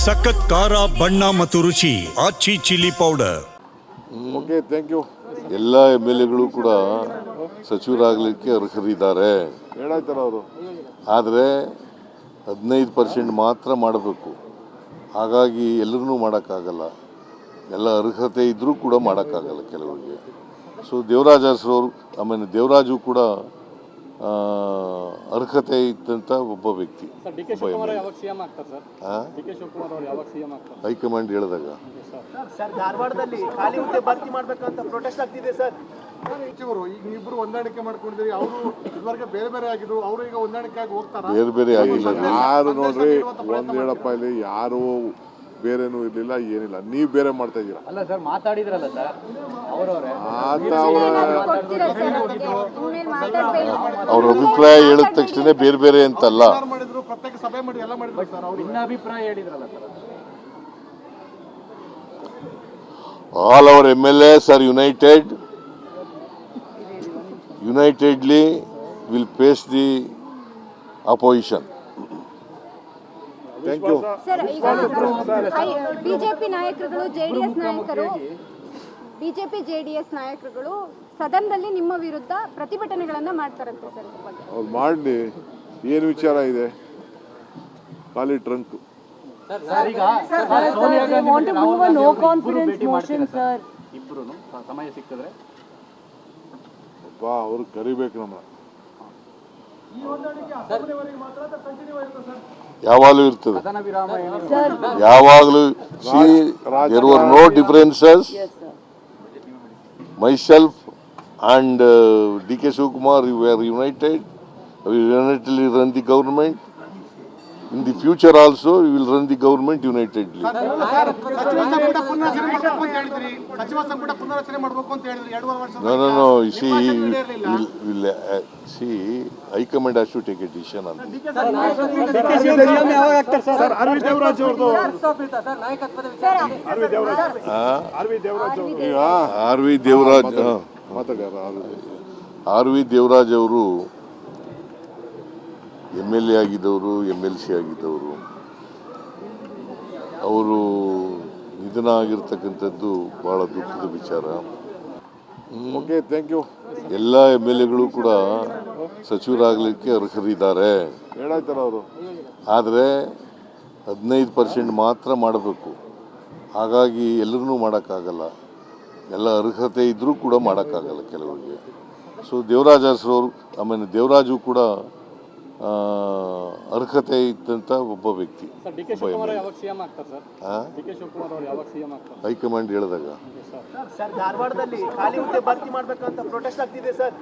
ಸಖತ್ ಖಾರ ಬಣ್ಣ ಮತ್ತು ರುಚಿ Aachi chilli powder. Okay, thank you. ಎಲ್ಲ MLAಗಳು ಕೂಡ ಸಚಿವರಾಗಲಿಕ್ಕೆ ಅರ್ಹರಿದ್ದಾರೆ ಹೇಳಾಯ್ತಾರ ಅವರು. ಆದರೆ 15% ಮಾತ್ರ ಮಾಡಬೇಕು. ಹಾಗಾಗಿ ಎಲ್ಲರೂ ಮಾಡೋಕ್ಕಾಗಲ್ಲ. ಎಲ್ಲ ಅರ್ಹತೆ ಇದ್ದರೂ ಕೂಡ ಮಾಡೋಕ್ಕಾಗಲ್ಲ ಕೆಲವರಿಗೆ. ಸೊ ದೇವರಾಜ್ ಅರಸರವರು, ಆಮೇಲೆ ದೇವರಾಜು ಕೂಡ ಅರ್ಹತೆ ಇದ್ದಂಥ ಒಬ್ಬ ವ್ಯಕ್ತಿ. ಹೈಕಮಾಂಡ್ ಹೇಳಿದಾಗ ಧಾರವಾಡದಲ್ಲಿ ಖಾಲಿ ಹುದ್ದೆ ಭರ್ತಿ ಮಾಡಬೇಕಂತ ಪ್ರೊಟೆಸ್ಟ್ ಆಗ್ತಿದೆ ಸರ್. ಸಚಿವರು ಈಗ ಇಬ್ಬರು ಹೊಂದಾಣಿಕೆ ಮಾಡ್ಕೊಂಡಿದ್ದೀರಿ. ಅವರು ಇದುವರೆಗೆ ಬೇರೆ ಬೇರೆ ಆಗಿದ್ರು, ಅವರು ಈಗ ಹೊಂದಾಣಿಕೆ ಆಗಿ ಹೋಗ್ತಾರೆ. ಬೇರೆ ಬೇರೆ ಆಗಿಲ್ಲ. ಯಾರು ನೋಡ್ರಿ, ಒಂದ್ ಹೇಳಪ್ಪ, ಇಲ್ಲಿ ಯಾರು ಬೇರೆನೂ ಇರ್ಲಿಲ್ಲ, ಏನಿಲ್ಲ. ನೀವು ಬೇರೆ ಮಾಡ್ತಾ ಇದ್ದೀರಾ. ಅಲ್ಲ ಸರ್, ಮಾತಾಡಿದ್ರಲ್ಲ ಸರ್ ಅವರವರೇ. ಅವ್ರ ಅಭಿಪ್ರಾಯ ಹೇಳಿದ ತಕ್ಷಣ ಬೇರೆ ಬೇರೆ ಅಂತಲ್ಲ ಮಾಡಿದ್ರು, ಪ್ರತ್ಯೇಕ ಸಭೆ ಮಾಡಿ ಎಲ್ಲ ಮಾಡಿದ್ರು ಸರ್. ಅವರು ಭಿನ್ನ ಅಭಿಪ್ರಾಯ ಹೇಳಿದ್ರಲ್ಲ sir. all our MLAs are unitedly will face the opposition. Thank you. Sir, ಈಗ ಬಿಜೆಪಿ ನಾಯಕರುಗಳು ಜೆಡಿಎಸ್ ನಾಯಕರುಗಳು ಸದನದಲ್ಲಿ ನಿಮ್ಮ ವಿರುದ್ಧ ಪ್ರತಿಭಟನೆಗಳನ್ನ ಮಾಡ್ತಾರಂತೆ ಸರ್. ಅವ್ರು ಮಾಡಲಿ, ಏನು ವಿಚಾರ ಇದೆ? ಖಾಲಿ ಟ್ರಂಕ್. ಸಮಯ ಸಿಕ್ಕಿದ್ರೆ ಅವ್ರು ಕರಿಬೇಕು ನಮ್ಮ. ಯಾವಾಗಲೂ ಇರ್ತದೆ, ಯಾವಾಗಲೂ. there were no differences. Myself and DK Shivakumar, we were united. We unitedly run the government. In the future also, we will run the government unitedly. No. You see, High Command has to take a decision on this. RV Devaraj ಅವರು MLA ಆಗಿದ್ದವರು, MLC ಆಗಿದ್ದವರು. ಅವರು ನಿಧನ ಆಗಿರ್ತಕ್ಕಂಥದ್ದು ಬಹಳ ದುಃಖದ ವಿಚಾರ. Okay, thank you. ಎಲ್ಲ MLAಗಳು ಕೂಡ ಸಚಿವರಾಗಲಿಕ್ಕೆ ಅರ್ಹರಿದ್ದಾರೆ ಹೇಳಾಯ್ತಾರ ಅವರು. ಆದರೆ 15% ಮಾತ್ರ ಮಾಡಬೇಕು. ಹಾಗಾಗಿ ಎಲ್ಲರೂ ಮಾಡೋಕ್ಕಾಗಲ್ಲ. ಎಲ್ಲ ಅರ್ಹತೆ ಇದ್ದರೂ ಕೂಡ ಮಾಡೋಕ್ಕಾಗಲ್ಲ ಕೆಲವರಿಗೆ. ಸೊ ದೇವರಾಜ್ ಅರಸರವರು, ಆಮೇಲೆ ದೇವರಾಜು ಕೂಡ ಅರ್ಹತೆ ಇದ್ದಂಥ ಒಬ್ಬ ವ್ಯಕ್ತಿ. ಹೈಕಮಾಂಡ್ ಹೇಳಿದಾಗ ಧಾರವಾಡದಲ್ಲಿ ಖಾಲಿ ಹುದ್ದೆ ಭರ್ತಿ ಮಾಡಬೇಕಂತ ಪ್ರೊಟೆಸ್ಟ್ ಆಗ್ತಿದೆ ಸರ್.